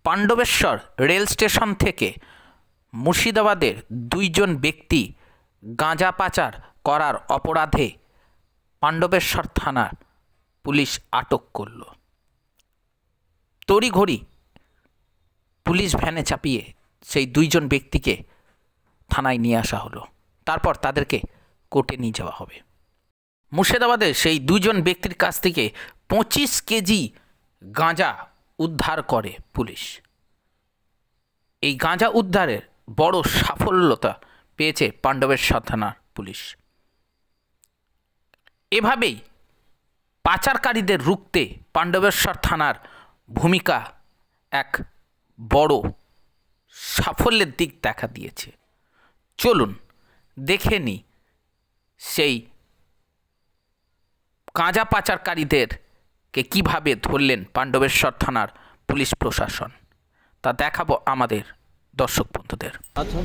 Pandabeswar rail station থেকে মুর্শিদাবাদের দুইজন ব্যক্তি গাঁজা পাচার করার অপরাধে পাণ্ডবেশ্বর থানার পুলিশ আটক করল। তড়িঘড়ি পুলিশ ভ্যানে চাপিয়ে সেই দুইজন ব্যক্তিকে থানায় নিয়ে আসা হলো। তারপর তাদেরকে কোর্টে নিয়ে যাওয়া হবে। মুর্শিদাবাদের সেই দুজন ব্যক্তির কাছ থেকে 25 কেজি গাঁজা উদ্ধার করে পুলিশ। এই গাঁজা উদ্ধারের বড় সাফল্যতা পেয়েছে পাণ্ডবেশ্বর থানার পুলিশ। এভাবেই পাচারকারীদের রুখতে পাণ্ডবেশ্বর থানার ভূমিকা এক বড় সাফল্যের দিক দেখা দিয়েছে। চলুন দেখে নিই সেই গাঁজা পাচারকারীদেরকে কিভাবে ধরলেন পাণ্ডবেশ্বর থানার পুলিশ প্রশাসন, তা দেখাবো আমাদের দর্শক বন্ধুদের। আচ্ছা